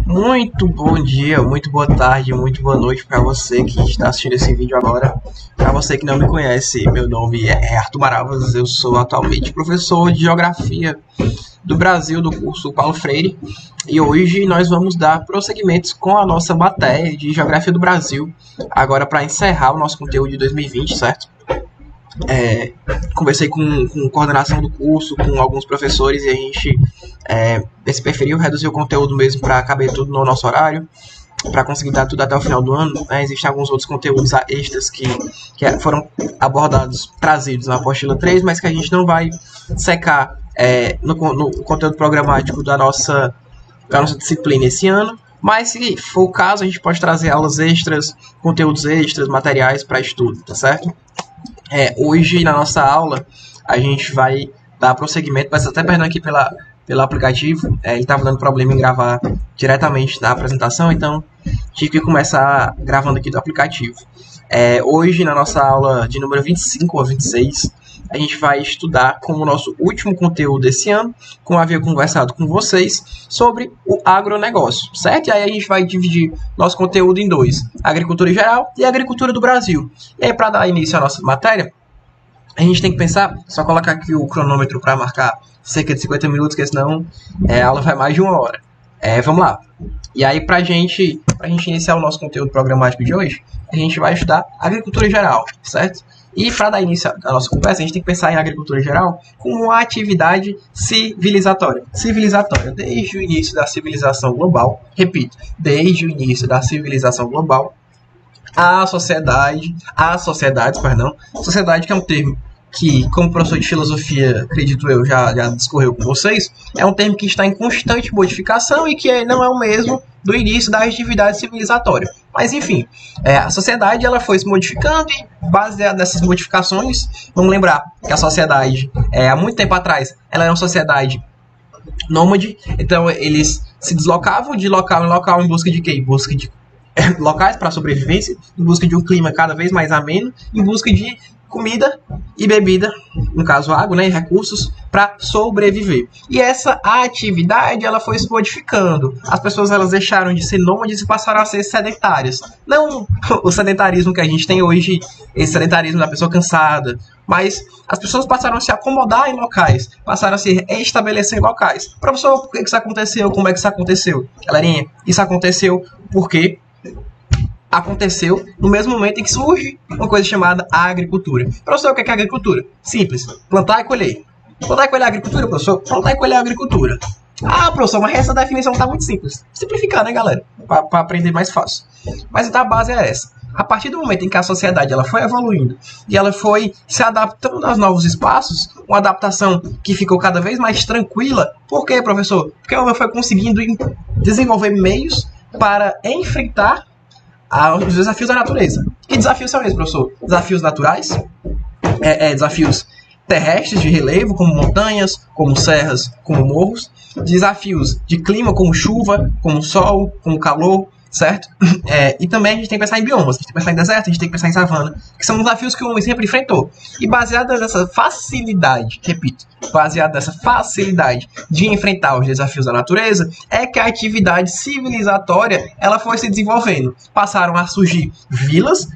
Muito bom dia, muito boa tarde, muito boa noite para você que está assistindo esse vídeo agora. Para você que não me conhece, meu nome é Arthur Maravas, eu sou atualmente professor de Geografia do Brasil do curso Paulo Freire e hoje nós vamos dar prosseguimentos com a nossa matéria de Geografia do Brasil, agora para encerrar o nosso conteúdo de 2020, certo? Conversei com coordenação do curso, com alguns professores e a gente preferiu reduzir o conteúdo mesmo para caber tudo no nosso horário, para conseguir dar tudo até o final do ano. Existem alguns outros conteúdos extras que foram abordados, trazidos na apostila 3, mas que a gente não vai secar no conteúdo programático da nossa disciplina esse ano. Mas se for o caso, a gente pode trazer aulas extras, conteúdos extras, materiais para estudo, tá certo? Hoje, na nossa aula, a gente vai dar prosseguimento, peço até perdão aqui pelo aplicativo, ele estava dando problema em gravar diretamente da apresentação, então tive que começar gravando aqui do aplicativo. Hoje, na nossa aula de número 25 ou 26, a gente vai estudar como nosso último conteúdo desse ano, como havia conversado com vocês, sobre o agronegócio, certo? E aí a gente vai dividir nosso conteúdo em dois, a agricultura em geral e a agricultura do Brasil. E aí, para dar início à nossa matéria, a gente tem que pensar, só colocar aqui o cronômetro para marcar cerca de 50 minutos, porque senão a aula vai mais de uma hora. Vamos lá. E aí, pra gente iniciar o nosso conteúdo programático de hoje, a gente vai estudar agricultura em geral, certo? E para dar início à nossa conversa, a gente tem que pensar em agricultura em geral como uma atividade civilizatória. Civilizatória, desde o início da civilização global, repito, desde o início da civilização global, sociedade que é um termo que, como professor de filosofia, acredito eu, já discorreu com vocês, é um termo que está em constante modificação e que não é o mesmo do início da atividade civilizatória. Mas, enfim, a sociedade ela foi se modificando e, baseada nessas modificações, vamos lembrar que a sociedade, há muito tempo atrás, ela era uma sociedade nômade, então eles se deslocavam de local em local em busca de quê? Em busca de locais para sobrevivência, em busca de um clima cada vez mais ameno, em busca de comida e bebida, no caso água, né, e recursos para sobreviver. E essa atividade ela foi se modificando. As pessoas elas deixaram de ser nômades e passaram a ser sedentárias. Não o sedentarismo que a gente tem hoje, esse sedentarismo da pessoa cansada, mas as pessoas passaram a se acomodar em locais, passaram a se estabelecer em locais. Professor, por que isso aconteceu? Como é que isso aconteceu? Galerinha, isso aconteceu porque aconteceu no mesmo momento em que surge uma coisa chamada agricultura. Professor, o que é agricultura? Simples. Plantar e colher. Plantar e colher é agricultura, professor? Plantar e colher é agricultura. Ah, professor, mas essa definição está muito simples. Simplificar, né, galera? Para aprender mais fácil. Mas então a base é essa. A partir do momento em que a sociedade ela foi evoluindo e ela foi se adaptando aos novos espaços, uma adaptação que ficou cada vez mais tranquila. Por quê, professor? Porque ela foi conseguindo desenvolver meios para enfrentar os desafios da natureza. Que desafios são esses, professor? Desafios naturais, desafios terrestres de relevo, como montanhas, como serras, como morros, desafios de clima, como chuva, como sol, como calor, certo? E também a gente tem que pensar em biomas, a gente tem que pensar em deserto, a gente tem que pensar em savana, que são desafios que o homem sempre enfrentou. E baseado nessa facilidade, repito, baseado nessa facilidade de enfrentar os desafios da natureza, é que a atividade civilizatória ela foi se desenvolvendo. Passaram a surgir vilas,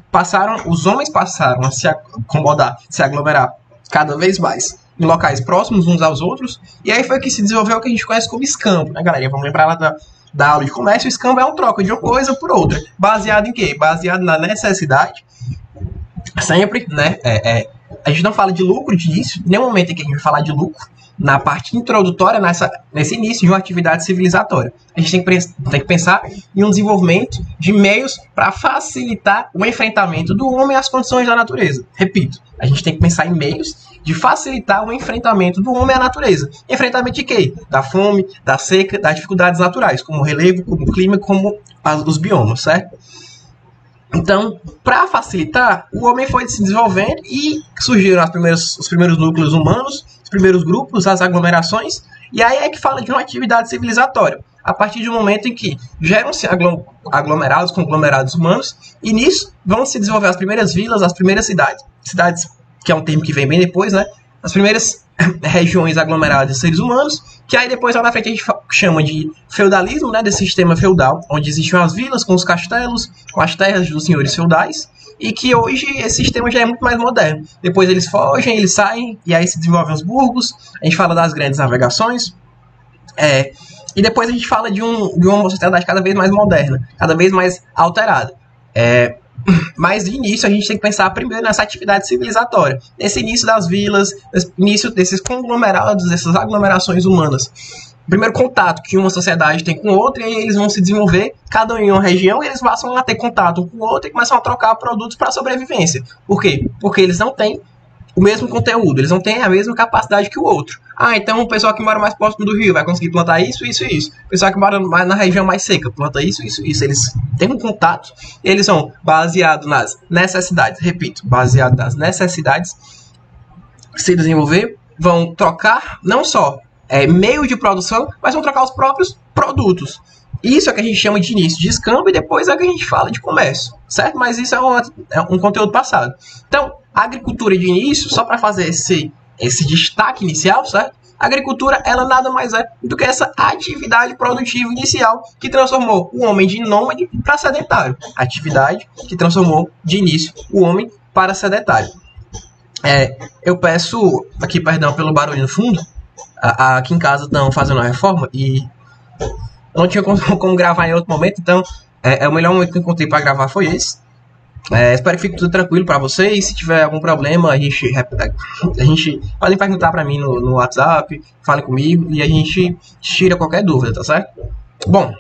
os homens passaram a se acomodar, se aglomerar cada vez mais em locais próximos uns aos outros, e aí foi que se desenvolveu o que a gente conhece como escambo, né, galera? Vamos lembrar lá da aula de comércio. O escambo é uma troca de uma coisa por outra. Baseado em quê? Baseado na necessidade. Sempre, né? A gente não fala de lucro de início. Em nenhum momento em que a gente vai falar de lucro. Na parte introdutória, nesse início de uma atividade civilizatória. A gente tem que pensar em um desenvolvimento de meios para facilitar o enfrentamento do homem às condições da natureza. Repito, a gente tem que pensar em meios de facilitar o enfrentamento do homem à natureza. Enfrentamento de quê? Da fome, da seca, das dificuldades naturais, como o relevo, como o clima, como os biomas, certo? Então, para facilitar, o homem foi se desenvolvendo e surgiram os primeiros núcleos humanos, os primeiros grupos, as aglomerações, e aí é que fala de uma atividade civilizatória. A partir de um momento em que geram-se aglomerados, conglomerados humanos, e nisso vão se desenvolver as primeiras vilas, as primeiras cidades. Cidades, que é um termo que vem bem depois, né? As primeiras regiões aglomeradas de seres humanos, que aí depois lá na frente a gente chama de feudalismo, né, desse sistema feudal, onde existiam as vilas com os castelos, com as terras dos senhores feudais, e que hoje esse sistema já é muito mais moderno. Depois eles fogem, eles saem, e aí se desenvolvem os burgos, a gente fala das grandes navegações, e depois a gente fala de uma sociedade cada vez mais moderna, cada vez mais alterada. Mas de início a gente tem que pensar primeiro nessa atividade civilizatória, nesse início das vilas, nesse início desses conglomerados, dessas aglomerações humanas. O primeiro contato que uma sociedade tem com outra, e aí eles vão se desenvolver, cada um em uma região, e eles passam a ter contato um com o outro e começam a trocar produtos para sobrevivência. Por quê? Porque eles não têm o mesmo conteúdo, eles não têm a mesma capacidade que o outro. Então o pessoal que mora mais próximo do rio vai conseguir plantar isso, isso e isso. O pessoal que mora mais na região mais seca planta isso, isso e isso. Eles têm um contato, eles são baseados nas necessidades, repito, baseados nas necessidades, se desenvolver, vão trocar não só meio de produção, mas vão trocar os próprios produtos. Isso é que a gente chama de início de escambo, e depois é que a gente fala de comércio, certo? Mas isso é um conteúdo passado. Então, a agricultura de início, só para fazer esse destaque inicial, certo? A agricultura, ela nada mais é do que essa atividade produtiva inicial que transformou o homem de nômade para sedentário. Atividade que transformou de início o homem para sedentário. Eu peço aqui perdão pelo barulho no fundo. Aqui em casa estão fazendo uma reforma e eu não tinha como gravar em outro momento, então o melhor momento que eu encontrei para gravar foi esse. Espero que fique tudo tranquilo para vocês. Se tiver algum problema, a gente podem perguntar para mim no WhatsApp, fale comigo e a gente tira qualquer dúvida, tá certo? Bom,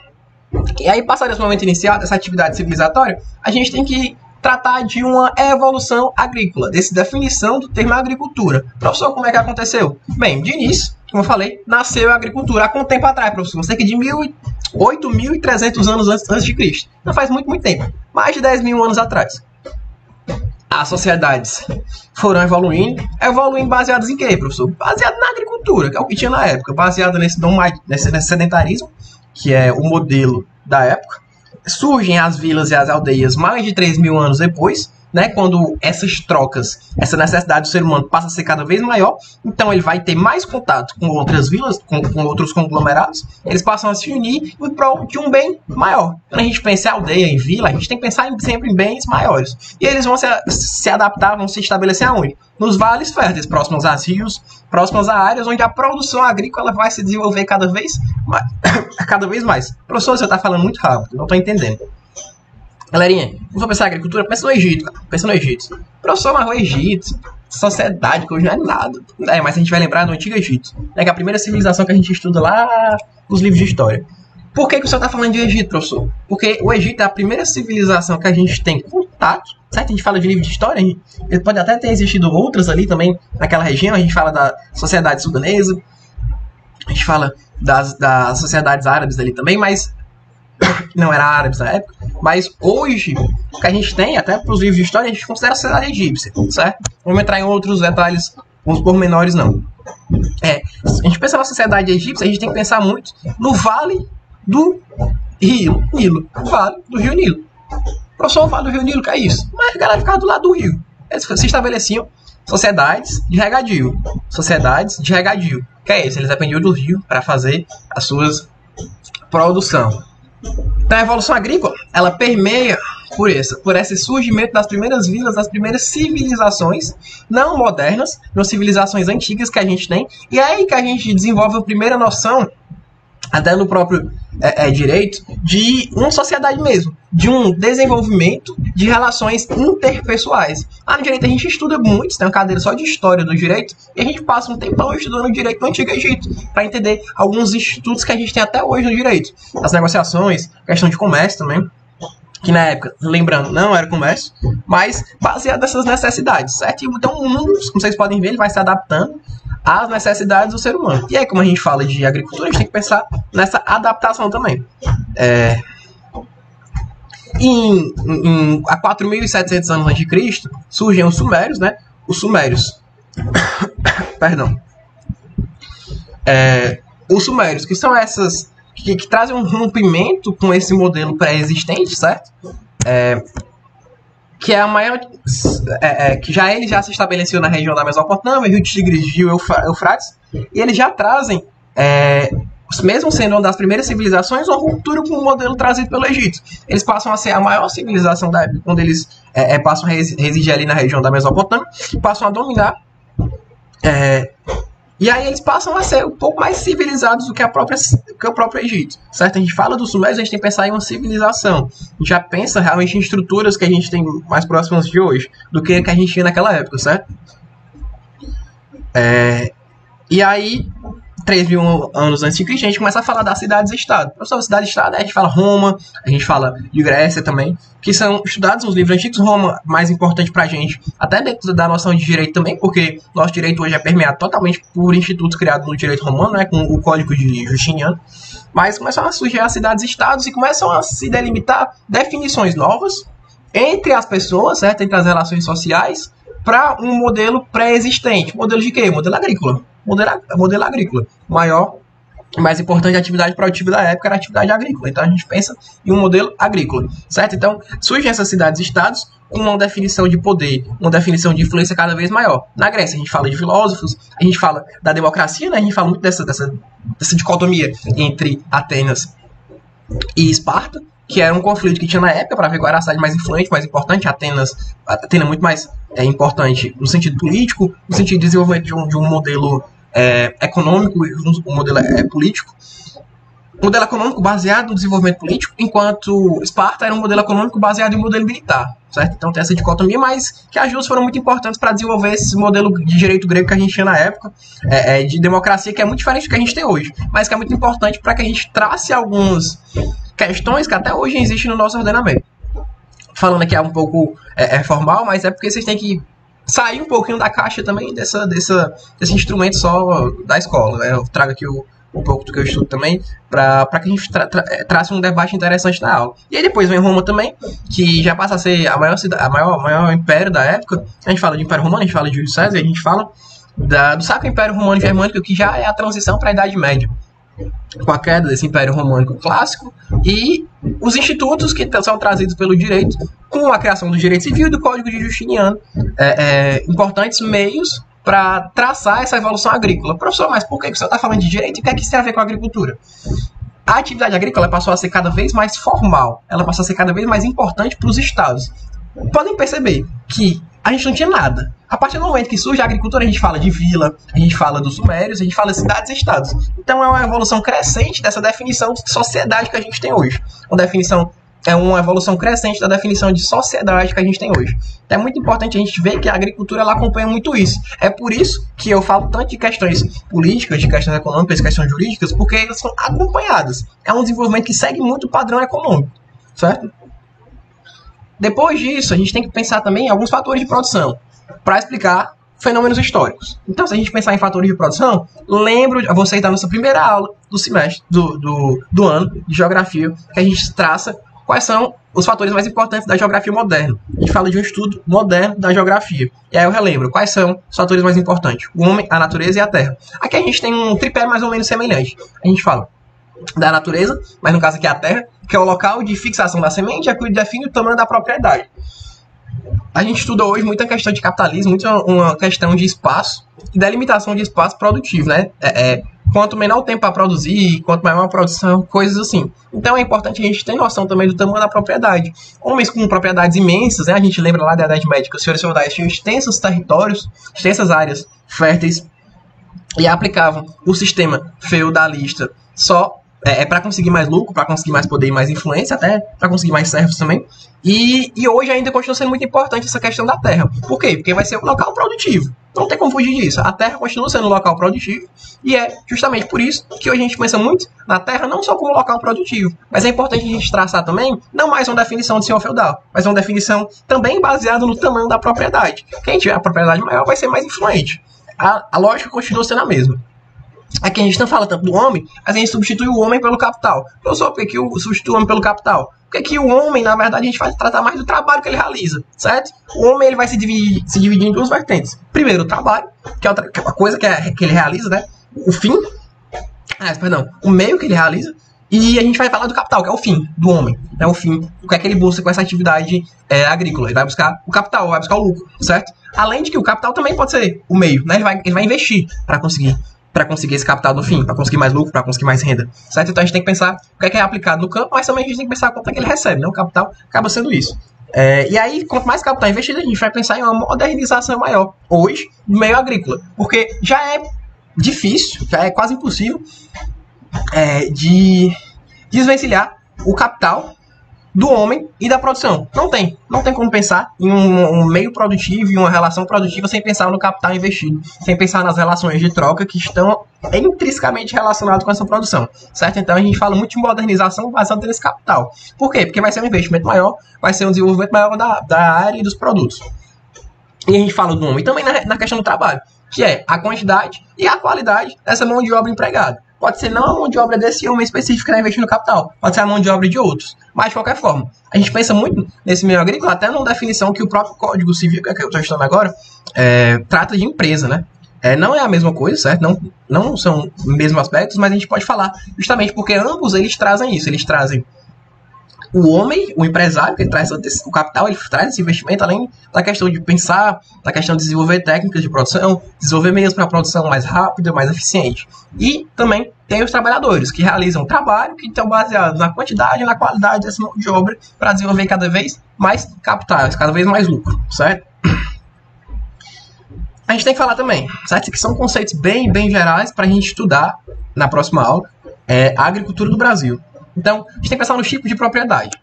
e aí passado esse momento inicial dessa atividade civilizatória, a gente tem que tratar de uma evolução agrícola, dessa definição do termo agricultura. Professor, como é que aconteceu? Bem, de início, como eu falei, nasceu a agricultura há quanto tempo atrás, professor? Cerca de 8.300 anos antes de Cristo. Não faz muito tempo. Mais de 10 mil anos atrás. As sociedades foram evoluindo baseadas em quê, professor? Baseado na agricultura, que é o que tinha na época. Baseado nesse sedentarismo, que é o modelo da época. Surgem as vilas e as aldeias mais de 3 mil anos depois, né, quando essas trocas, essa necessidade do ser humano passa a ser cada vez maior, então ele vai ter mais contato com outras vilas, com outros conglomerados, eles passam a se unir em prol de um bem maior. Quando a gente pensa em aldeia, em vila, a gente tem que pensar sempre em bens maiores. E eles vão se adaptar, vão se estabelecer aonde? Nos vales férteis, próximos a rios, próximos a áreas onde a produção agrícola vai se desenvolver cada vez mais. Professor, você está falando muito rápido, não estou entendendo. Galerinha, não vou pensar em agricultura, pensa no Egito, cara. Pensa no Egito. Professor, mas o Egito, sociedade que hoje não é nada. Mas a gente vai lembrar do Antigo Egito, né, que é a primeira civilização que a gente estuda lá nos livros de história. Por que o senhor está falando de Egito, professor? Porque o Egito é a primeira civilização que a gente tem contato, certo? A gente fala de livro de história, pode até ter existido outras ali também naquela região, a gente fala da sociedade sudanesa, a gente fala das sociedades árabes ali também, mas não eram árabes na época, mas hoje o que a gente tem, até para os livros de história, a gente considera a sociedade egípcia, certo? Vamos entrar em outros detalhes, uns pormenores não. Se a gente pensa na sociedade egípcia, a gente tem que pensar muito no vale do rio Nilo, o vale do rio Nilo. Professor, o vale do rio Nilo, que é isso? Mas a galera ficava do lado do rio. Eles se estabeleciam sociedades de regadio. Que é isso? Eles dependiam do rio para fazer as suas produção. Então a evolução agrícola, ela permeia por esse surgimento das primeiras vilas, das primeiras civilizações não modernas, nas civilizações antigas que a gente tem, e é aí que a gente desenvolve a primeira noção, até no próprio direito, de uma sociedade mesmo, de um desenvolvimento de relações interpessoais. No direito a gente estuda muito, tem uma cadeira só de história do direito, e a gente passa um tempão estudando direito no Antigo Egito, para entender alguns institutos que a gente tem até hoje no direito. As negociações, questão de comércio também, que na época, lembrando, não era comércio, mas baseado nessas necessidades, certo? Então o mundo, como vocês podem ver, ele vai se adaptando às necessidades do ser humano. E aí, como a gente fala de agricultura, a gente tem que pensar nessa adaptação também. Há 4.700 anos antes de Cristo, surgem os Sumérios, né? Os Sumérios. Perdão. Os Sumérios, que são essas que trazem um rompimento com esse modelo pré-existente, certo? que é a maior, que ele já se estabeleceu na região da Mesopotâmia, Rio Tigres, Rio Eufrates, e eles já trazem, mesmo sendo uma das primeiras civilizações, uma ruptura com o modelo trazido pelo Egito. Eles passam a ser a maior civilização da época, quando eles passam a residir ali na região da Mesopotâmia, passam a dominar, e aí eles passam a ser um pouco mais civilizados do que o próprio Egito, certo? A gente fala dos Sumérios, a gente tem que pensar em uma civilização. A gente já pensa realmente em estruturas que a gente tem mais próximas de hoje do que a gente tinha naquela época, certo? E aí, 3.000 anos antes de Cristo, a gente começa a falar das cidades-estado. Professor, cidade-estado, a gente fala Roma, a gente fala de Grécia também, que são estudados nos livros antigos. Roma, mais importante pra gente, até dentro da noção de direito também, porque nosso direito hoje é permeado totalmente por institutos criados no direito romano, né, com o Código de Justiniano. Mas começam a surgir as cidades-estados e começam a se delimitar definições novas entre as pessoas, certo? Entre as relações sociais, para um modelo pré-existente. Modelo de quê? Modelo agrícola. Modelo agrícola. O maior e mais importante atividade produtiva da época era a atividade agrícola. Então a gente pensa em um modelo agrícola, certo? Então surgem essas cidades-estados com uma definição de poder, uma definição de influência cada vez maior. Na Grécia a gente fala de filósofos, a gente fala da democracia, né? A gente fala muito dessa dicotomia entre Atenas e Esparta, que era um conflito que tinha na época para ver qual era a cidade mais influente, mais importante. Atenas muito mais importante no sentido político, no sentido de desenvolvimento de um modelo econômico e um modelo político. Um modelo econômico baseado no desenvolvimento político, enquanto Esparta era um modelo econômico baseado em um modelo militar, certo? Então tem essa dicotomia, mas que as duas foram muito importantes para desenvolver esse modelo de direito grego que a gente tinha na época, de democracia, que é muito diferente do que a gente tem hoje, mas que é muito importante para que a gente trace algumas questões que até hoje existem no nosso ordenamento. Falando aqui um pouco formal, mas é porque vocês têm que sair um pouquinho da caixa também desse instrumento só da escola, né? Eu trago aqui um pouco do que eu estudo também, para que a gente trace um debate interessante na aula. E aí depois vem Roma também, que já passa a ser a maior império da época. A gente fala de Império Romano, a gente fala de Júlio César, a gente fala do Sacro Império Romano Germânico, que já é a transição para a Idade Média, com a queda desse Império Românico clássico e os institutos que são trazidos pelo direito, com a criação do direito civil e do Código de Justiniano, importantes meios para traçar essa evolução agrícola. Professor, mas por que você está falando de direito e o que é que isso tem a ver com a agricultura? A atividade agrícola passou a ser cada vez mais formal, ela passou a ser cada vez mais importante para os estados. Podem perceber que a gente não tinha nada. A partir do momento que surge a agricultura, a gente fala de vila, a gente fala dos sumérios, a gente fala de cidades e estados. Então é uma evolução crescente dessa definição de sociedade que a gente tem hoje. Uma evolução crescente da definição de sociedade que a gente tem hoje. Então é muito importante a gente ver que a agricultura ela acompanha muito isso. É por isso que eu falo tanto de questões políticas, de questões econômicas, de questões jurídicas, porque elas são acompanhadas. É um desenvolvimento que segue muito o padrão econômico, certo? Depois disso, a gente tem que pensar também em alguns fatores de produção para explicar fenômenos históricos. Então, se a gente pensar em fatores de produção, lembro a vocês da nossa primeira aula do semestre, do ano de geografia, que a gente traça quais são os fatores mais importantes da geografia moderna. A gente fala de um estudo moderno da geografia. E aí eu relembro quais são os fatores mais importantes: o homem, a natureza e a terra. Aqui a gente tem um tripé mais ou menos semelhante. A gente fala da natureza, mas no caso aqui é a terra, que é o local de fixação da semente, é que define o tamanho da propriedade. A gente estuda hoje muita questão de capitalismo, muito uma questão de espaço e delimitação de espaço produtivo, né? Quanto menor o tempo para produzir, quanto maior a produção, coisas assim. Então é importante a gente ter noção também do tamanho da propriedade. Homens com propriedades imensas, né? A gente lembra lá da Idade Média que os senhores feudais tinham extensos territórios, extensas áreas férteis e aplicavam o sistema feudalista só para conseguir mais lucro, para conseguir mais poder e mais influência, até para conseguir mais servos também. E hoje ainda continua sendo muito importante essa questão da terra. Por quê? Porque vai ser um local produtivo. Não tem como fugir disso. A terra continua sendo um local produtivo e é justamente por isso que hoje a gente pensa muito na terra não só como local produtivo, mas é importante a gente traçar também não mais uma definição de senhor feudal, mas uma definição também baseada no tamanho da propriedade. Quem tiver a propriedade maior vai ser mais influente. A lógica continua sendo a mesma. Aqui a gente não fala tanto do homem, mas a gente substitui o homem pelo capital. Professor, por que substitui o homem pelo capital? Porque o homem, na verdade, a gente vai tratar mais do trabalho que ele realiza, certo? O homem ele vai se dividir em duas vertentes. Primeiro, o trabalho, que é a coisa que ele realiza, né? O fim, o meio que ele realiza, E a gente vai falar do capital, que é o fim do homem. É o fim. O que é que ele busca com essa atividade agrícola? Ele vai buscar o capital, vai buscar o lucro, certo? Além de que o capital também pode ser o meio, né? Ele vai investir para conseguir esse capital no fim, para conseguir mais lucro, para conseguir mais renda, certo? Então a gente tem que pensar o que é aplicado no campo, mas também a gente tem que pensar quanto é que ele recebe, né? O capital acaba sendo isso. E aí, quanto mais capital investido, a gente vai pensar em uma modernização maior, hoje, do meio agrícola. Porque já é difícil, já é quase impossível de desvencilhar o capital do homem e da produção. Não tem como pensar em um meio produtivo e uma relação produtiva sem pensar no capital investido, sem pensar nas relações de troca que estão intrinsecamente relacionadas com essa produção, certo? Então a gente fala muito de modernização baseada nesse capital. Por quê? Porque vai ser um investimento maior, vai ser um desenvolvimento maior da área e dos produtos. E a gente fala do homem também na questão do trabalho, que é a quantidade e a qualidade dessa mão de obra empregada. Pode ser não a mão de obra desse homem específico que está investindo no capital, pode ser a mão de obra de outros. Mas, de qualquer forma, a gente pensa muito nesse meio agrícola, até numa definição que o próprio Código Civil, que eu estou estudando agora, trata de empresa, né? Não é a mesma coisa, certo? Não são os mesmos aspectos, mas a gente pode falar justamente porque ambos eles trazem isso. Eles trazem o homem, o empresário, que ele traz o capital, ele traz esse investimento, além da questão de pensar, da questão de desenvolver técnicas de produção, desenvolver meios para a produção mais rápida, mais eficiente. E também tem os trabalhadores, que realizam trabalho que estão baseados na quantidade e na qualidade dessa mão de obra para desenvolver cada vez mais capitais, cada vez mais lucro, certo? A gente tem que falar também, certo? Que são conceitos bem gerais para a gente estudar na próxima aula, a agricultura do Brasil. Então, a gente tem que pensar nos tipos de propriedade.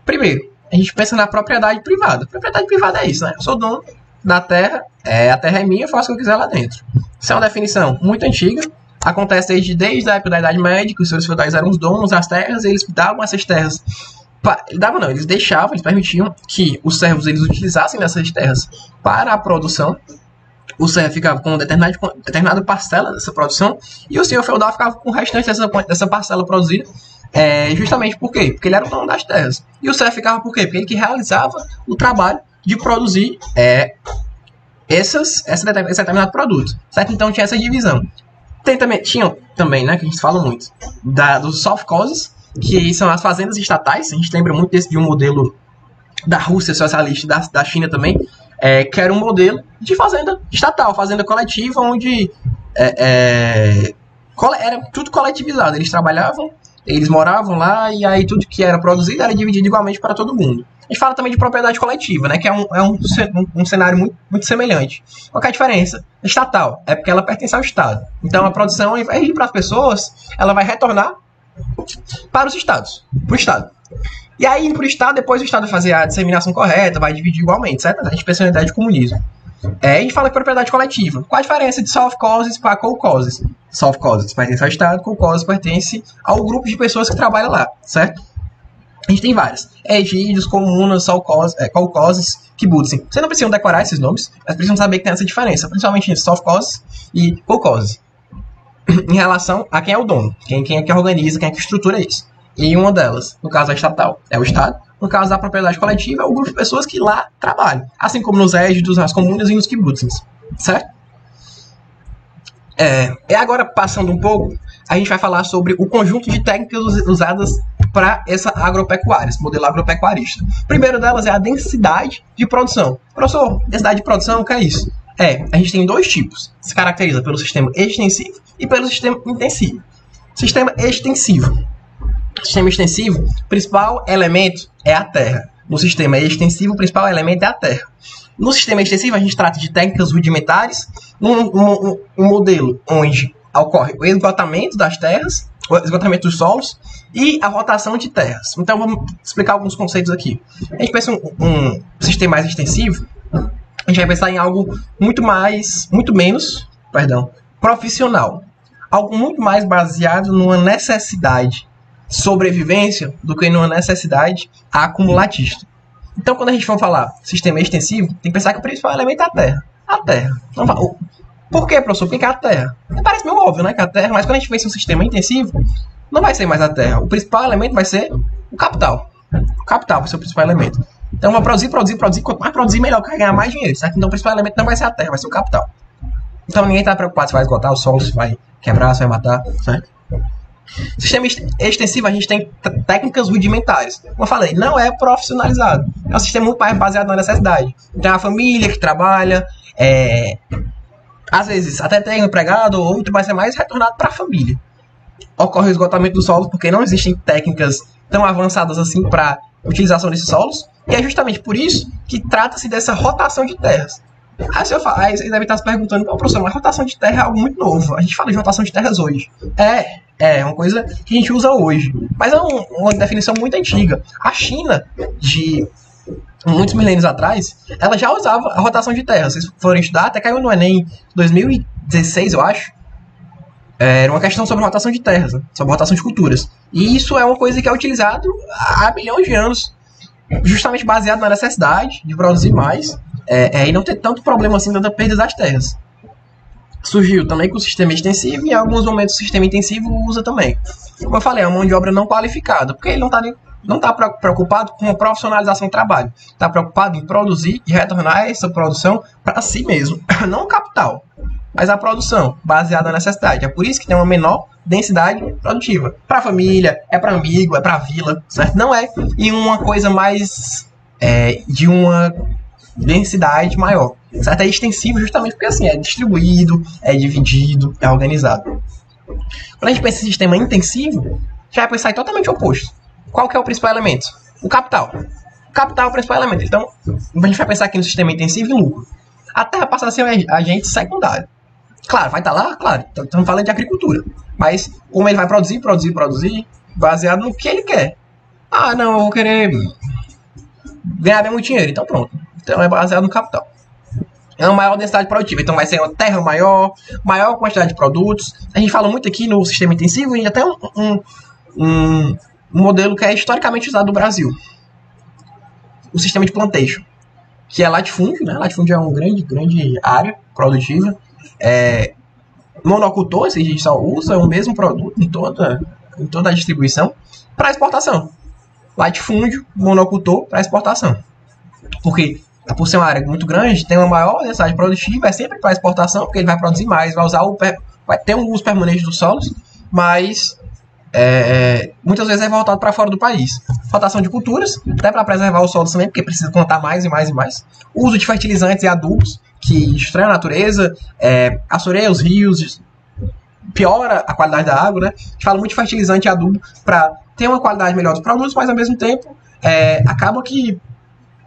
Primeiro, a gente pensa na propriedade privada. Propriedade privada é isso, né? Eu sou dono da terra, a terra é minha, eu faço o que eu quiser lá dentro. Isso é uma definição muito antiga, acontece desde a época da Idade Média, que os senhores feudais eram os donos das terras, e eles davam essas terras... Eles deixavam, eles permitiam que os servos eles utilizassem essas terras para a produção. O servo ficava com determinada parcela dessa produção, e o senhor feudal ficava com o restante dessa parcela produzida. Justamente por quê? Porque ele era o dono das terras. E o servo ficava por quê? Porque ele que realizava o trabalho de produzir esse determinado produto. Certo? Então tinha essa divisão. Tinha também, né, que a gente fala muito, dos sovkhozes, que são as fazendas estatais. A gente lembra muito de um modelo da Rússia socialista, da China também, que era um modelo de fazenda estatal, fazenda coletiva, onde era tudo coletivizado. Eles trabalhavam, eles moravam lá, e aí tudo que era produzido era dividido igualmente para todo mundo. A gente fala também de propriedade coletiva, né, que é um cenário muito semelhante. Qual que é a diferença? Estatal é porque ela pertence ao Estado. Então a produção, ao invés de ir para as pessoas, ela vai retornar para os estados, para o Estado. E aí, indo para o Estado, depois o Estado vai fazer a disseminação correta, vai dividir igualmente, certo? A gente pensa na ideia de comunismo. A gente fala de propriedade coletiva. Qual a diferença de sovkhozes para kolkhozes? Sovkhozes pertence ao Estado, kolkhozes pertence ao grupo de pessoas que trabalham lá, certo? A gente tem várias. Egídios, comunas, kolkhozes, kibbutzim. Vocês não precisam decorar esses nomes, mas precisam saber que tem essa diferença, principalmente entre sovkhozes e kolkhozes, em relação a quem é o dono, quem é que organiza, quem é que estrutura isso. E uma delas, no caso da estatal, é o Estado. No caso da propriedade coletiva, é o grupo de pessoas que lá trabalham. Assim como nos égídios, nas comunas e nos kibbutzins. Certo? E agora, passando um pouco, a gente vai falar sobre o conjunto de técnicas usadas para essa agropecuária, esse modelo agropecuarista. O primeiro delas é a densidade de produção. Professor, densidade de produção, o que é isso? A gente tem dois tipos. Se caracteriza pelo sistema extensivo e pelo sistema intensivo. Sistema extensivo. Sistema extensivo, o principal elemento é a terra. No sistema extensivo, o principal elemento é a terra. No sistema extensivo, a gente trata de técnicas rudimentares, um modelo onde ocorre o esgotamento das terras, o esgotamento dos solos e a rotação de terras. Então, vamos explicar alguns conceitos aqui. A gente pensa em um sistema mais extensivo, a gente vai pensar em algo muito menos profissional. Algo muito mais baseado numa necessidade sobrevivência do que numa necessidade acumulatista. Então, quando a gente for falar sistema extensivo, tem que pensar que o principal elemento é a terra. A terra. Por quê, professor? Por que é a terra? Parece meio óbvio, né, que a terra, mas quando a gente pensa em um sistema intensivo, não vai ser mais a terra. O principal elemento vai ser o capital. O capital vai ser o principal elemento. Então, vai produzir. Quanto mais produzir, melhor, vai ganhar mais dinheiro, certo? Então, o principal elemento não vai ser a terra, vai ser o capital. Então, ninguém está preocupado se vai esgotar o solo, se vai quebrar, se vai matar, certo? Sistema extensivo, a gente tem técnicas rudimentares. Como eu falei, não é profissionalizado. É um sistema muito mais baseado na necessidade. Tem a família que trabalha, às vezes até tem um empregado ou outro, mas é mais retornado para a família. Ocorre o esgotamento dos solos porque não existem técnicas tão avançadas assim para utilização desses solos. E é justamente por isso que trata-se dessa rotação de terras. Aí você deve estar se perguntando, professor, mas rotação de terra é algo muito novo. A gente fala de rotação de terras hoje. É uma coisa que a gente usa hoje. Mas é uma definição muito antiga. A China, de muitos milênios atrás, ela já usava a rotação de terra. Se vocês forem estudar, até caiu no Enem 2016, eu acho. Era uma questão sobre rotação de terras, né? Sobre rotação de culturas. E isso é uma coisa que é utilizado há milhões de anos, justamente baseado na necessidade de produzir mais e não ter tanto problema assim da perda das terras. Surgiu também com o sistema extensivo e em alguns momentos o sistema intensivo usa também. Como eu falei, é uma mão de obra não qualificada, porque ele não está preocupado com a profissionalização do trabalho. Está preocupado em produzir e retornar essa produção para si mesmo, não o capital, mas a produção baseada na necessidade. É por isso que tem uma menor densidade produtiva. Para a família, é para amigo, é para a vila, certo? Não é em uma coisa mais de uma densidade maior, certo? É extensivo justamente porque assim, é distribuído, é dividido, é organizado. Quando a gente pensa em sistema intensivo, já vai pensar em totalmente oposto. Qual que é o principal elemento? O capital. O capital é o principal elemento. Então, a gente vai pensar aqui no sistema intensivo e lucro. A terra passa a ser um agente secundário. Claro, vai estar lá, claro, estamos falando de agricultura. Mas como ele vai produzir, baseado no que ele quer. Ah, não, eu vou querer ganhar bem muito dinheiro, então pronto. Então é baseado no capital. É uma maior densidade produtiva, então vai ser uma terra maior quantidade de produtos. A gente fala muito aqui no sistema intensivo e até um modelo que é historicamente usado no Brasil. O sistema de plantation, que é latifúndio, né? Latifúndio é uma grande área produtiva. Monocultor, a gente só usa o mesmo produto em toda a distribuição para exportação. Latifúndio, monocultor para exportação. Porque por ser uma área muito grande, tem uma maior densidade produtiva, é sempre para exportação, porque ele vai produzir mais, vai ter um uso permanente dos solos, mas muitas vezes é voltado para fora do país. Rotação de culturas, até para preservar os solos também, porque precisa plantar mais e mais e mais. O uso de fertilizantes e adubos, que destrói a natureza, assoreia os rios, piora a qualidade da água, né? A gente fala muito de fertilizante e adubo para ter uma qualidade melhor dos produtos, mas ao mesmo tempo acaba que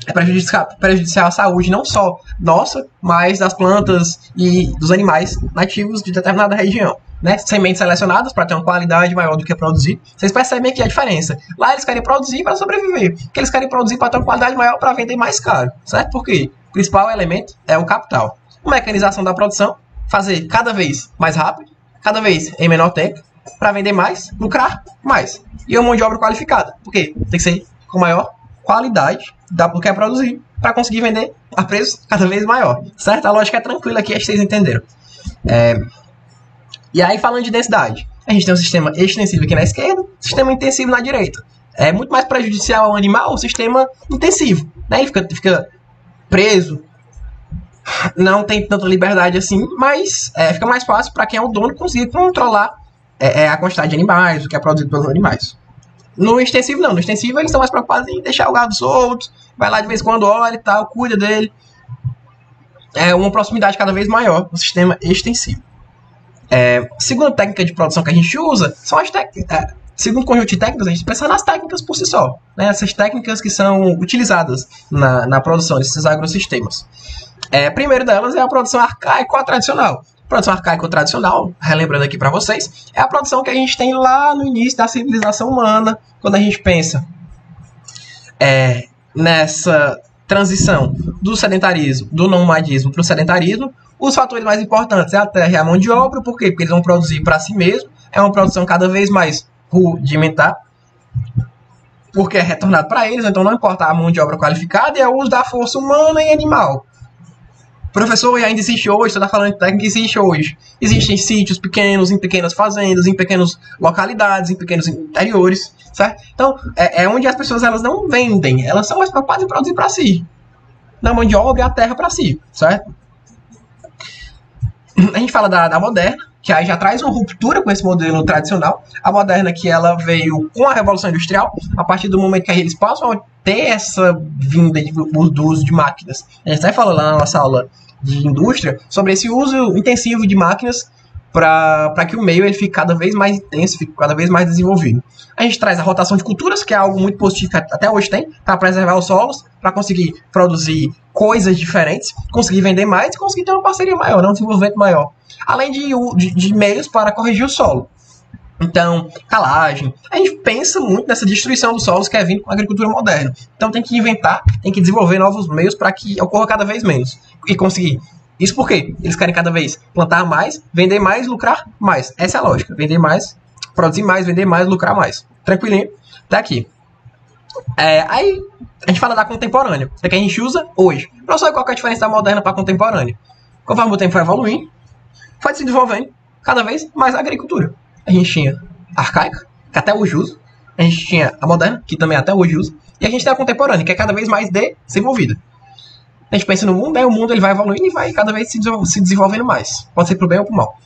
é prejudicial à saúde não só nossa, mas das plantas e dos animais nativos de determinada região. Né? Sementes selecionadas para ter uma qualidade maior do que produzir. Vocês percebem aqui a diferença. Lá eles querem produzir para sobreviver. Porque eles querem produzir para ter uma qualidade maior para vender mais caro. Certo? Porque o principal elemento é o capital. A mecanização da produção, fazer cada vez mais rápido, cada vez em menor tempo, para vender mais, lucrar mais. E uma mão de obra qualificada. Por quê? Tem que ser com maior qualidade do que é produzir para conseguir vender a preço cada vez maior. Certo? A lógica é tranquila aqui, acho que vocês entenderam. E aí, falando de densidade, a gente tem um sistema extensivo aqui na esquerda, sistema intensivo na direita. É muito mais prejudicial ao animal o sistema intensivo. Né? Ele fica preso, não tem tanta liberdade assim, mas fica mais fácil para quem é o dono conseguir controlar a quantidade de animais, o que é produzido pelos animais. No extensivo, não. No extensivo, eles estão mais preocupados em deixar o gado solto, vai lá de vez em quando, olha e tal, cuida dele. É uma proximidade cada vez maior no sistema extensivo. Segunda técnica de produção que a gente usa são as técnicas. Segundo conjunto de técnicas, a gente pensa nas técnicas por si só. Né? Essas técnicas que são utilizadas na produção desses agrossistemas. Primeiro delas é a produção arcaico ou tradicional. Produção arcaico ou tradicional, relembrando aqui para vocês, é a produção que a gente tem lá no início da civilização humana, quando a gente pensa nessa transição do sedentarismo, do nomadismo para o sedentarismo. Os fatores mais importantes é a terra e a mão de obra. Por quê? Porque eles vão produzir para si mesmo. É uma produção cada vez mais rudimentar, porque é retornado para eles. Então não importa a mão de obra qualificada, é o uso da força humana e animal. Professor, e ainda existe hoje, você está falando de técnica que existe hoje. Existem sítios pequenos, em pequenas fazendas, em pequenas localidades, em pequenos interiores, certo? Então, onde as pessoas elas não vendem, elas são mais preocupadas em produzir para si. Na mão de obra e a terra para si, certo? A gente fala da moderna, que aí já traz uma ruptura com esse modelo tradicional. A moderna, que ela veio com a Revolução Industrial, a partir do momento que eles passam a ter essa vinda do uso de máquinas. A gente até falou lá na nossa aula de indústria sobre esse uso intensivo de máquinas para que o meio ele fique cada vez mais intenso, fique cada vez mais desenvolvido. A gente traz a rotação de culturas, que é algo muito positivo que até hoje tem, para preservar os solos, para conseguir produzir coisas diferentes, conseguir vender mais e conseguir ter uma parceria maior, um desenvolvimento maior. Além de meios para corrigir o solo. Então, calagem. A gente pensa muito nessa destruição dos solos que é vindo com a agricultura moderna. Então tem que inventar, tem que desenvolver novos meios para que ocorra cada vez menos. E conseguir. Isso porque eles querem cada vez plantar mais, vender mais, lucrar mais. Essa é a lógica. Vender mais, produzir mais, vender mais, lucrar mais. Tranquilinho? Até aqui. Aí a gente fala da contemporânea. É que a gente usa hoje. Não sei qual é a diferença da moderna para a contemporânea. Conforme o tempo vai evoluindo, foi se desenvolvendo cada vez mais a agricultura. A gente tinha a arcaica, que até hoje usa. A gente tinha a moderna, que também até hoje usa. E a gente tem a contemporânea, que é cada vez mais desenvolvida. A gente pensa no mundo, o mundo ele vai evoluindo e vai cada vez se desenvolvendo mais. Pode ser pro bem ou pro mal.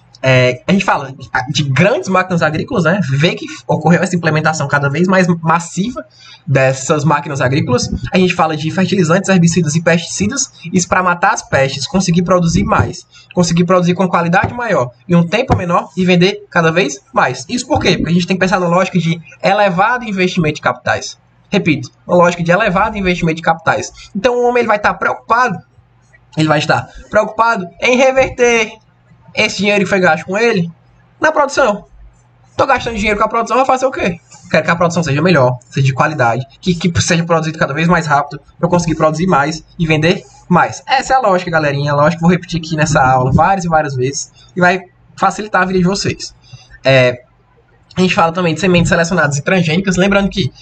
A gente fala de grandes máquinas agrícolas, né? Vê que ocorreu essa implementação cada vez mais massiva dessas máquinas agrícolas. A gente fala de fertilizantes, herbicidas e pesticidas. Isso para matar as pestes, conseguir produzir mais. Conseguir produzir com qualidade maior em um tempo menor e vender cada vez mais. Isso por quê? Porque a gente tem que pensar na lógica de elevado investimento de capitais. Repito, uma lógica de elevado investimento de capitais. Então o homem ele vai estar preocupado em reverter esse dinheiro que foi gasto com ele na produção. Tô gastando dinheiro com a produção, vai fazer o quê? Quero que a produção seja melhor, seja de qualidade, que seja produzido cada vez mais rápido, para eu conseguir produzir mais e vender mais. Essa é a lógica, galerinha. A lógica que eu vou repetir aqui nessa aula várias e várias vezes e vai facilitar a vida de vocês. A gente fala também de sementes selecionadas e transgênicas, lembrando que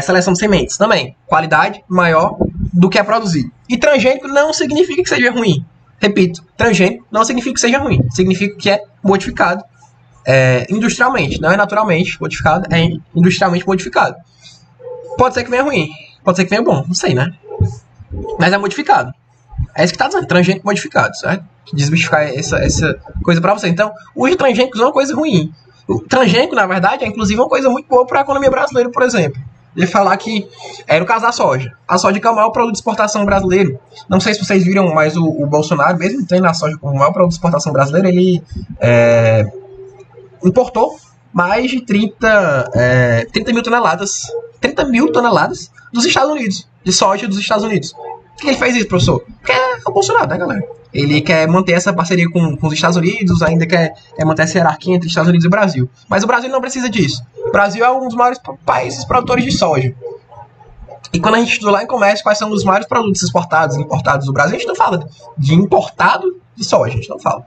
seleção de sementes também, qualidade maior do que é produzido. E transgênico não significa que seja ruim. Repito, transgênico não significa que seja ruim, significa que é modificado industrialmente, não é naturalmente modificado, é industrialmente modificado. Pode ser que venha ruim, pode ser que venha bom, não sei, né? Mas é modificado. É isso que está dizendo, transgênico modificado, certo? Desmistificar essa coisa para você. Então, os transgênicos não é uma coisa ruim. O transgênico, na verdade, é inclusive uma coisa muito boa para a economia brasileira, por exemplo. Ele falar que no caso da soja. A soja que é o maior produto de exportação brasileiro. Não sei se vocês viram, mas o Bolsonaro, mesmo tendo a soja como o maior produto de exportação brasileiro, ele importou mais de 30 mil toneladas. 30 mil toneladas dos Estados Unidos. De soja dos Estados Unidos. Por que ele fez isso, professor? Porque é o Bolsonaro, né, galera? Ele quer manter essa parceria com os Estados Unidos, ainda quer manter essa hierarquia entre Estados Unidos e Brasil. Mas o Brasil não precisa disso. O Brasil é um dos maiores países produtores de soja. E quando a gente estuda lá em comércio quais são os maiores produtos exportados e importados do Brasil, a gente não fala de importado de soja, a gente não fala.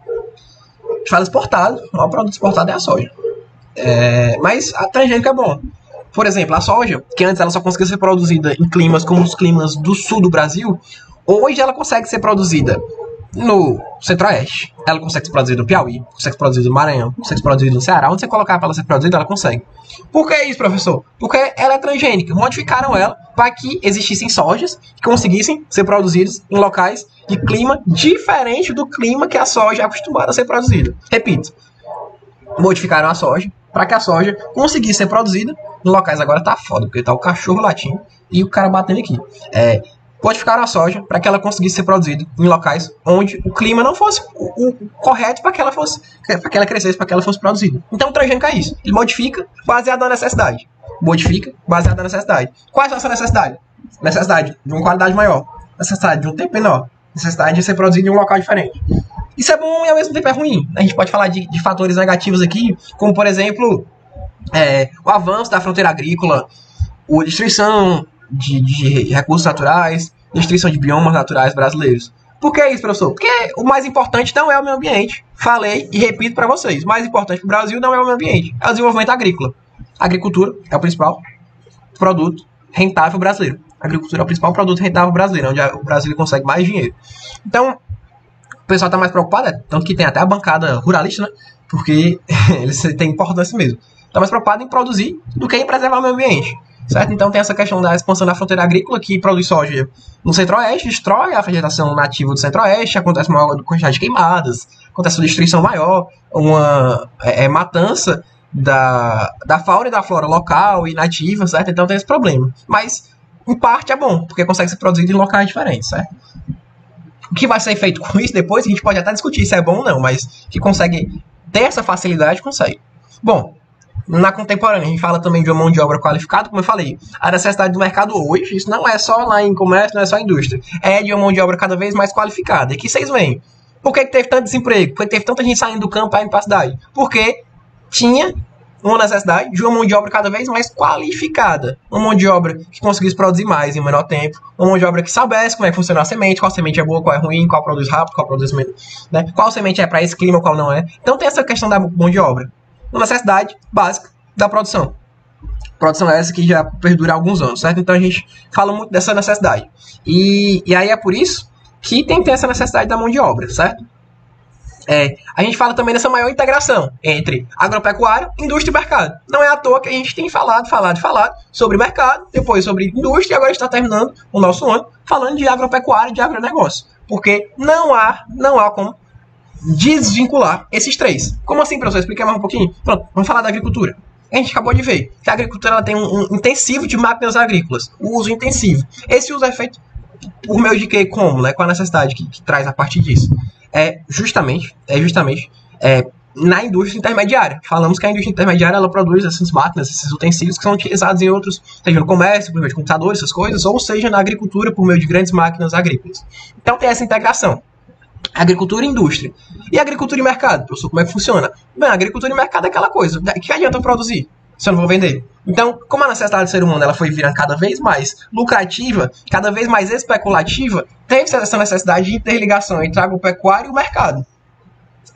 A gente fala exportado, o maior produto exportado é a soja. Mas a transgênica é bom. Por exemplo, a soja, que antes ela só conseguia ser produzida em climas como os climas do sul do Brasil, hoje ela consegue ser produzida no Centro-Oeste. Ela consegue ser produzida no Piauí, consegue ser produzida no Maranhão, consegue ser produzida no Ceará. Onde você colocar para ela ser produzida, ela consegue. Por que isso, professor? Porque ela é transgênica. Modificaram ela para que existissem sojas que conseguissem ser produzidas em locais de clima diferente do clima que a soja é acostumada a ser produzida. Repito, modificaram a soja para que a soja conseguisse ser produzida em locais. Agora tá foda, porque tá o cachorro latindo e o cara batendo aqui. Modificaram a soja para que ela conseguisse ser produzida em locais onde o clima não fosse o correto para que ela crescesse, para que ela fosse produzida. Então o transgênico é isso. Ele modifica baseado na necessidade. Modifica baseado na necessidade. Qual é essa necessidade? Necessidade de uma qualidade maior. Necessidade de um tempo menor. Necessidade de ser produzido em um local diferente. Isso é bom e ao mesmo tempo é ruim. A gente pode falar de fatores negativos aqui, como por exemplo, o avanço da fronteira agrícola, a destruição de recursos naturais, destruição de biomas naturais brasileiros. Por que isso, professor? Porque o mais importante não é o meio ambiente. Falei e repito para vocês. O mais importante para o Brasil não é o meio ambiente, é o desenvolvimento agrícola. A agricultura é o principal produto rentável brasileiro. A agricultura é o principal produto rentável brasileiro, onde o Brasil consegue mais dinheiro. Então, o pessoal está mais preocupado, tanto que tem até a bancada ruralista, né? Porque eles têm importância mesmo. Está mais preocupado em produzir do que em preservar o meio ambiente. certo? Então tem essa questão da expansão da fronteira agrícola, que produz soja no centro-oeste, destrói a vegetação nativa do centro-oeste, acontece uma maior quantidade de queimadas, acontece uma destruição maior, uma matança da fauna e da flora local e nativa, certo? Então tem esse problema. Mas, em parte, é bom, porque consegue ser produzido em locais diferentes, certo? O que vai ser feito com isso depois, a gente pode até discutir se é bom ou não, mas que consegue ter essa facilidade, consegue. Bom, na contemporânea, a gente fala também de uma mão de obra qualificada, como eu falei. A necessidade do mercado hoje, isso não é só lá em comércio, não é só em indústria. É de uma mão de obra cada vez mais qualificada. E que vocês veem. Por que teve tanto desemprego? Por que teve tanta gente saindo do campo para ir para a cidade? Porque tinha uma necessidade de uma mão de obra cada vez mais qualificada. Uma mão de obra que conseguisse produzir mais em menor tempo. Uma mão de obra que soubesse como é que funciona a semente, qual semente é boa, qual é ruim, qual produz rápido, qual produz menos, né? Qual semente é para esse clima, qual não é. Então tem essa questão da mão de obra. Uma necessidade básica da produção. Produção essa que já perdura há alguns anos, certo? Então a gente fala muito dessa necessidade. E aí é por isso que tem que ter essa necessidade da mão de obra, certo? A gente fala também dessa maior integração entre agropecuária, indústria e mercado. Não é à toa que a gente tem falado sobre mercado, depois sobre indústria, e agora está terminando o nosso ano falando de agropecuária e de agronegócio. Porque não há como desvincular esses três. Como assim, professor? Explica mais um pouquinho. Pronto, vamos falar da agricultura. A gente acabou de ver que a agricultura ela tem um intensivo de máquinas agrícolas, o uso intensivo. Esse uso é feito por meio de quê? Como? Né? Qual a necessidade que traz a partir disso? É justamente na indústria intermediária. Falamos que a indústria intermediária ela produz essas máquinas, esses utensílios que são utilizados em outros, seja no comércio, por meio de computadores, essas coisas, ou seja na agricultura, por meio de grandes máquinas agrícolas. Então tem essa integração. Agricultura e indústria. E agricultura e mercado, professor, como é que funciona? Bem, agricultura e mercado é aquela coisa. Que adianta eu produzir se eu não vou vender? Então, como a necessidade do ser humano ela foi virando cada vez mais lucrativa, cada vez mais especulativa, teve essa necessidade de interligação entre a agropecuária e o mercado.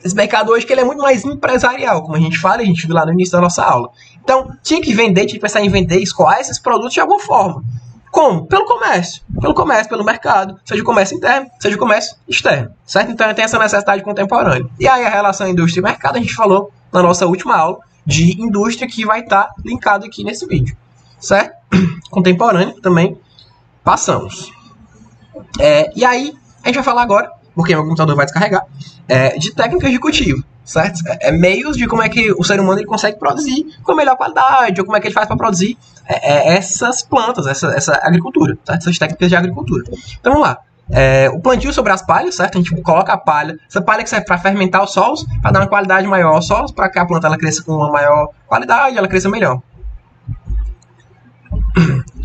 Esse mercado hoje que ele é muito mais empresarial, como a gente fala, a gente viu lá no início da nossa aula. Então, tinha que vender, tinha que pensar em vender, escoar esses produtos de alguma forma. Como? Pelo comércio, pelo mercado, seja o comércio interno, seja o comércio externo, certo? Então tem essa necessidade contemporânea. E aí a relação indústria e mercado a gente falou na nossa última aula de indústria que vai estar linkado aqui nesse vídeo, certo? Contemporâneo também passamos. E aí a gente vai falar agora, porque meu computador vai descarregar, de técnicas de cultivo, certo? Meios de como é que o ser humano ele consegue produzir com a melhor qualidade, ou como é que ele faz para produzir essas plantas, essa agricultura, certo? Essas técnicas de agricultura. Então vamos lá. O plantio sobre as palhas, certo? A gente coloca a palha, essa palha que serve para fermentar os solos, para dar uma qualidade maior aos solos, para que a planta ela cresça com uma maior qualidade, ela cresça melhor.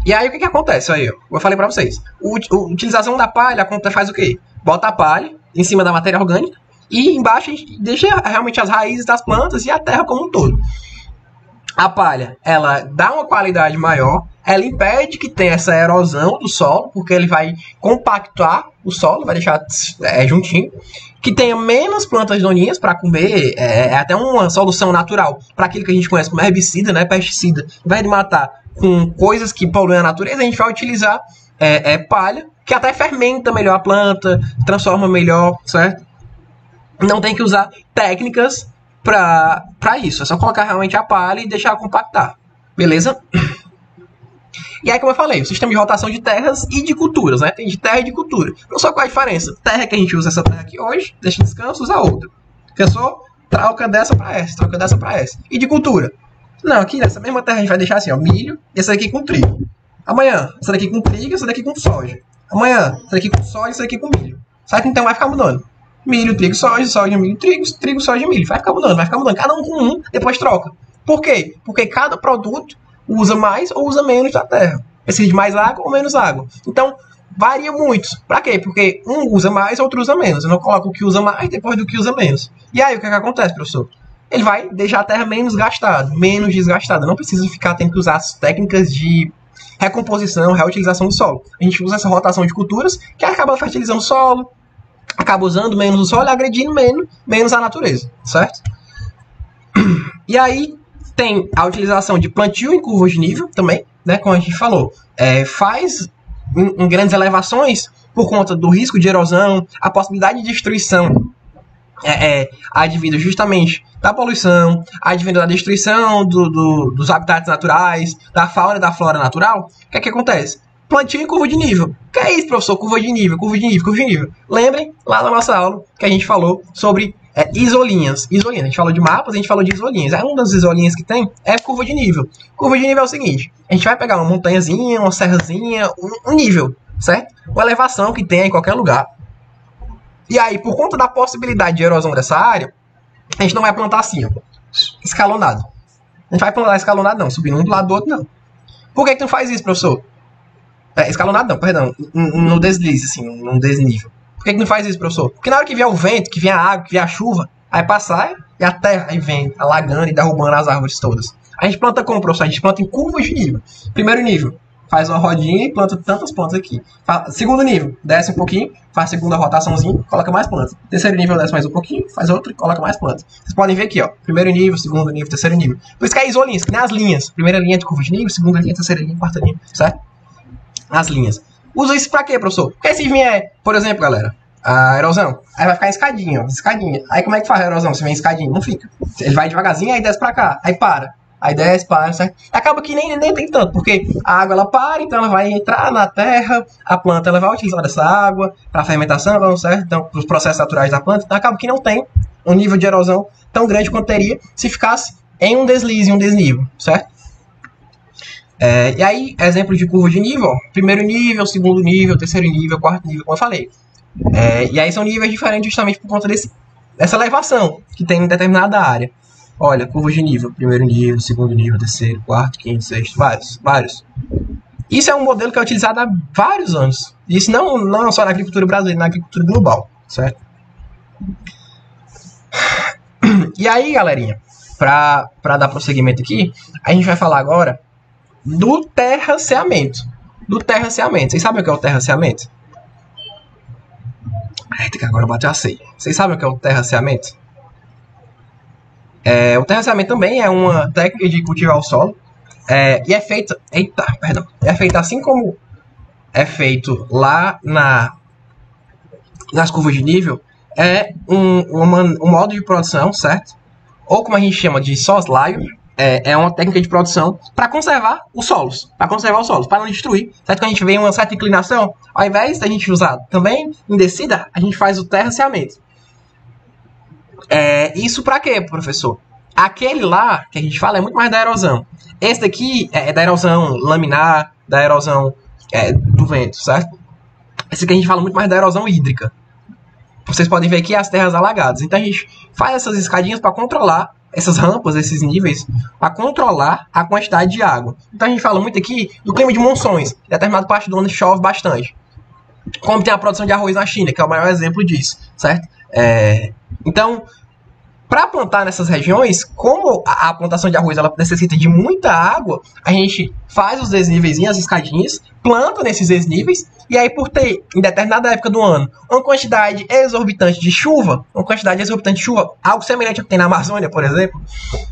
E aí o que acontece? Aí, eu falei para vocês. A utilização da palha, a conta faz o quê? Bota a palha em cima da matéria orgânica e embaixo a gente deixa realmente as raízes das plantas e a terra como um todo. A palha, ela dá uma qualidade maior, ela impede que tenha essa erosão do solo, porque ele vai compactar o solo, vai deixar juntinho, que tenha menos plantas daninhas para comer, até uma solução natural para aquilo que a gente conhece como herbicida, né, pesticida, em vez de matar com coisas que poluem a natureza, a gente vai utilizar palha, que até fermenta melhor a planta, transforma melhor, certo? Não tem que usar técnicas para isso, é só colocar realmente a palha e deixar compactar, beleza? E aí, como eu falei, o sistema de rotação de terras e de culturas, né? Tem de terra e de cultura. Não só qual a diferença? Terra que a gente usa essa terra aqui hoje, deixa descanso, usa outra. Cansou? Troca dessa para essa, troca dessa para essa. E de cultura? Não, aqui nessa mesma terra a gente vai deixar assim, ó, milho e essa daqui com trigo. Amanhã, essa daqui com trigo e essa daqui com soja. Amanhã, essa daqui com soja e essa daqui com milho. Certo? Então vai ficar mudando. Milho, trigo, soja, milho, trigo, soja, milho. Vai ficar mudando. Cada um com um, depois troca. Por quê? Porque cada produto usa mais ou usa menos da terra. Precisa de mais água ou menos água. Então, varia muito. Pra quê? Porque um usa mais, outro usa menos. Eu não coloco o que usa mais depois do que usa menos. E aí, o que acontece, professor? Ele vai deixar a terra menos gastada, menos desgastada. Não precisa ficar tendo que usar as técnicas de recomposição, reutilização do solo. A gente usa essa rotação de culturas que acaba fertilizando o solo, acaba usando menos o solo e agredindo menos a natureza, certo? E aí tem a utilização de plantio em curvas de nível também, né, como a gente falou. Faz em grandes elevações por conta do risco de erosão, a possibilidade de destruição advindo justamente da poluição, advindo da destruição dos habitats naturais, da fauna e da flora natural, o que acontece? Plantio em curva de nível. O que é isso, professor? Curva de nível, curva de nível, curva de nível. Lembrem lá na nossa aula que a gente falou sobre isolinhas. Isolinhas. A gente falou de mapas, a gente falou de isolinhas. Uma das isolinhas que tem é curva de nível. Curva de nível é o seguinte: a gente vai pegar uma montanhazinha, uma serrazinha, um nível, certo? Uma elevação que tem em qualquer lugar. E aí, por conta da possibilidade de erosão dessa área, a gente não vai plantar assim, ó, escalonado. A gente vai plantar escalonado não, subindo um do lado do outro não. Por que tu não faz isso, professor? Escalonado não, perdão, no deslize, assim, num desnível. Por que não faz isso, professor? Porque na hora que vier o vento, que vier a água, que vier a chuva, aí passar e a terra aí vem alagando e derrubando as árvores todas. A gente planta como, professor? A gente planta em curvas de nível. Primeiro nível, faz uma rodinha e planta tantas plantas aqui. Segundo nível, desce um pouquinho, faz a segunda rotaçãozinha, coloca mais plantas. Terceiro nível, desce mais um pouquinho, faz outra e coloca mais plantas. Vocês podem ver aqui, ó, primeiro nível, segundo nível, terceiro nível. Por isso que é isolinhas, que nem as linhas. Primeira linha de curva de nível, segunda linha, terceira linha, quarta linha, certo? As linhas. Usa isso pra quê, professor? Porque se vier, por exemplo, galera, a erosão, aí vai ficar em escadinha, ó, escadinha. Aí como é que faz a erosão se vem em escadinha? Não fica. Ele vai devagarzinho, aí desce pra cá, aí para. Aí desce, para, certo? Acaba que nem tem tanto, porque a água ela para, então ela vai entrar na terra, a planta ela vai utilizar dessa água para fermentação, certo? Então, para os processos naturais da planta, então acaba que não tem um nível de erosão tão grande quanto teria se ficasse em um deslize, um desnível, certo? E aí, exemplo de curva de nível, primeiro nível, segundo nível, terceiro nível, quarto nível, como eu falei. E aí são níveis diferentes justamente por conta dessa elevação que tem em determinada área. Olha, curva de nível, primeiro nível, segundo nível, terceiro, quarto, quinto, sexto, vários. Isso é um modelo que é utilizado há vários anos. Isso não só na agricultura brasileira, na agricultura global, certo? E aí, galerinha, para dar prosseguimento aqui, a gente vai falar agora do terraceamento. Vocês sabem o que é o terraceamento? Eita, que agora bateu a ceia. Vocês sabem o que é o terraceamento? O terraceamento também é uma técnica de cultivar o solo. E é feito... É feito assim como é feito lá nas curvas de nível. É um modo de produção, certo? Ou como a gente chama de soslaio. É uma técnica de produção para conservar os solos. Para não destruir. Certo? Quando a gente vê uma certa inclinação, ao invés da gente usar também em descida, a gente faz o terraceamento. Isso para quê, professor? Aquele lá que a gente fala é muito mais da erosão. Esse daqui é da erosão laminar, da erosão do vento, certo? Esse aqui a gente fala muito mais da erosão hídrica. Vocês podem ver aqui as terras alagadas. Então a gente faz essas escadinhas para controlar essas rampas, esses níveis, para controlar a quantidade de água. Então a gente fala muito aqui do clima de monções. Em determinada parte do ano chove bastante. Como tem a produção de arroz na China, que é o maior exemplo disso, certo? Então, para plantar nessas regiões, como a plantação de arroz ela necessita de muita água, a gente faz os desníveis, as escadinhas, planta nesses desníveis, e aí por ter, em determinada época do ano, uma quantidade exorbitante de chuva, algo semelhante ao que tem na Amazônia, por exemplo,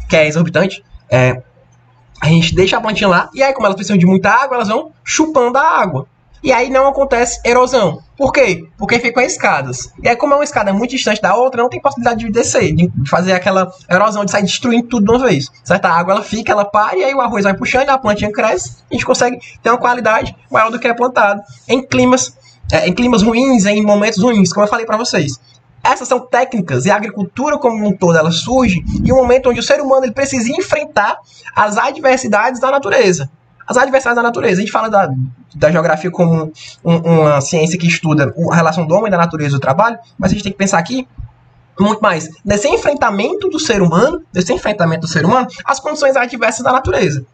que é exorbitante, a gente deixa a plantinha lá, e aí como elas precisam de muita água, elas vão chupando a água. E aí não acontece erosão. Por quê? Porque ficam escadas. E aí, como é uma escada muito distante da outra, não tem possibilidade de descer, de fazer aquela erosão, de sair destruindo tudo de uma vez. Certo? A água ela fica, ela para, e aí o arroz vai puxando, a plantinha cresce, a gente consegue ter uma qualidade maior do que é plantado em climas ruins, em momentos ruins, como eu falei para vocês. Essas são técnicas, e a agricultura como um todo ela surge em um momento onde o ser humano ele precisa enfrentar as adversidades da natureza. As adversidades da natureza. A gente fala da geografia como uma ciência que estuda a relação do homem, da natureza e do trabalho, mas a gente tem que pensar aqui muito mais nesse enfrentamento do ser humano, as condições adversas da natureza.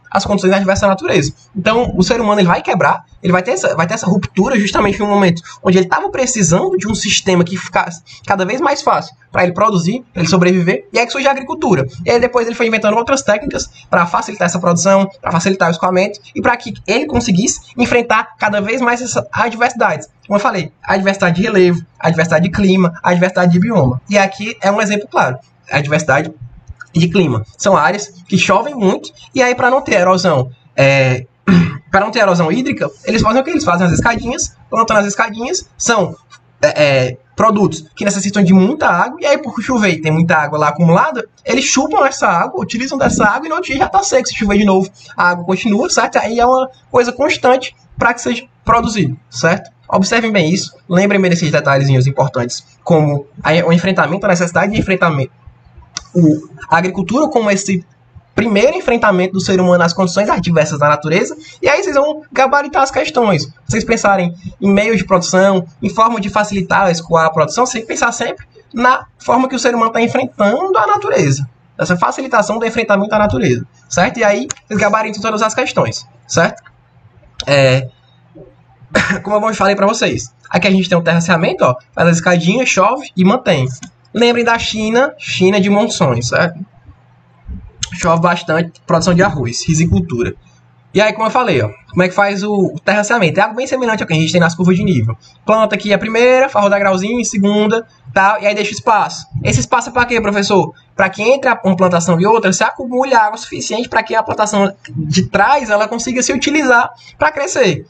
Então, o ser humano ele vai quebrar, ele vai ter essa ruptura justamente em um momento onde ele estava precisando de um sistema que ficasse cada vez mais fácil para ele produzir, para ele sobreviver, e aí que surge a agricultura. E aí depois ele foi inventando outras técnicas para facilitar essa produção, para facilitar o escoamento, e para que ele conseguisse enfrentar cada vez mais essas adversidades. Como eu falei, a adversidade de relevo, a adversidade de clima, a adversidade de bioma. E aqui é um exemplo claro. A adversidade de clima. São áreas que chovem muito, e aí para não ter erosão hídrica, eles fazem o que? Eles fazem as escadinhas, plantam as escadinhas, são produtos que necessitam de muita água, e aí por chover e tem muita água lá acumulada, eles chupam essa água, utilizam dessa água e no outro dia já está seco. Se chover de novo, a água continua, certo? Aí é uma coisa constante para que seja produzido, certo? Observem bem isso, lembrem-me desses detalhezinhos importantes, como o enfrentamento, a necessidade de enfrentamento, a agricultura como esse primeiro enfrentamento do ser humano às condições adversas da natureza, e aí vocês vão gabaritar as questões. Vocês pensarem em meios de produção, em forma de facilitar, escoar a produção, você tem que pensar sempre na forma que o ser humano está enfrentando a natureza. Essa facilitação do enfrentamento à natureza, certo? E aí vocês gabaritam todas as questões, certo? Como eu falei para vocês, aqui a gente tem um terraceamento, ó, faz a escadinha, chove e mantém. Lembrem da China de monções, certo? Chove bastante, produção de arroz, risicultura. E aí, como eu falei, ó, como é que faz o terraceamento? É algo bem semelhante ao que a gente tem nas curvas de nível. Planta aqui a primeira, faz rodar grauzinho, segunda, tal, e aí deixa espaço. Esse espaço é para quê, professor? Para que entre uma plantação e outra, se acumule água suficiente para que a plantação de trás ela consiga se utilizar para crescer.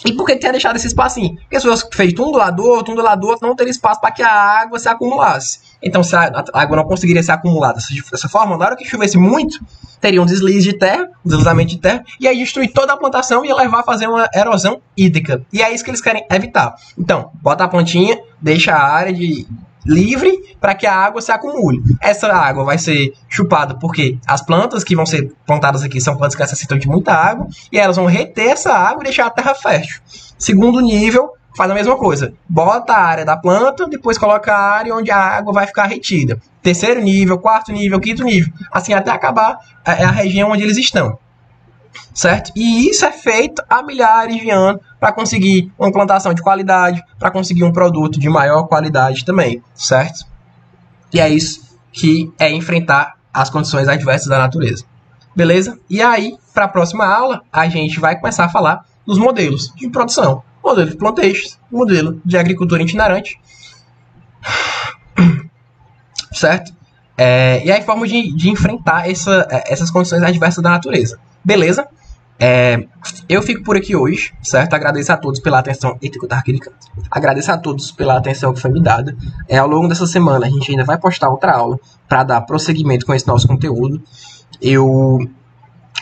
E por que tinha deixado esse espacinho? Porque se fosse feito um do lado do outro, não teria espaço para que a água se acumulasse. Então, se a água não conseguiria ser acumulada dessa forma, na hora que chovesse muito, teria um deslize de terra, um deslizamento de terra, e aí destruir toda a plantação e ia levar a fazer uma erosão hídrica. E é isso que eles querem evitar. Então, bota a plantinha, deixa a área livre para que a água se acumule. Essa água vai ser chupada porque as plantas que vão ser plantadas aqui são plantas que necessitam de muita água e elas vão reter essa água e deixar a terra fértil. Segundo nível, faz a mesma coisa. Bota a área da planta, depois coloca a área onde a água vai ficar retida. Terceiro nível, quarto nível, quinto nível. Assim até acabar a região onde eles estão. Certo? E isso é feito há milhares de anos para conseguir uma plantação de qualidade, para conseguir um produto de maior qualidade também, certo? E é isso que é enfrentar as condições adversas da natureza. Beleza? E aí, para a próxima aula, a gente vai começar a falar dos modelos de produção. Modelo de plantations, modelo de agricultura itinerante, certo? E aí, forma de enfrentar essas condições adversas da natureza. Beleza? Eu fico por aqui hoje, certo? Agradeço a todos pela atenção. Eita, que eu tava clicando. Agradeço a todos pela atenção que foi me dada. Ao longo dessa semana, a gente ainda vai postar outra aula para dar prosseguimento com esse nosso conteúdo. Eu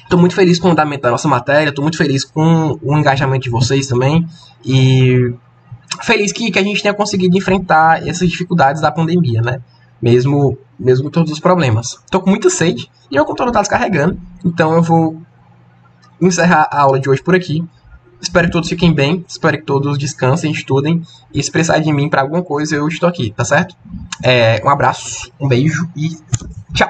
estou muito feliz com o andamento da nossa matéria, estou muito feliz com o engajamento de vocês também. E feliz que a gente tenha conseguido enfrentar essas dificuldades da pandemia, né? Mesmo com todos os problemas. Estou com muita sede e meu computador está descarregando, então eu vou encerrar a aula de hoje por aqui. Espero que todos fiquem bem, espero que todos descansem, estudem, e se precisar de mim para alguma coisa, eu estou aqui, tá certo? Um abraço, um beijo e tchau!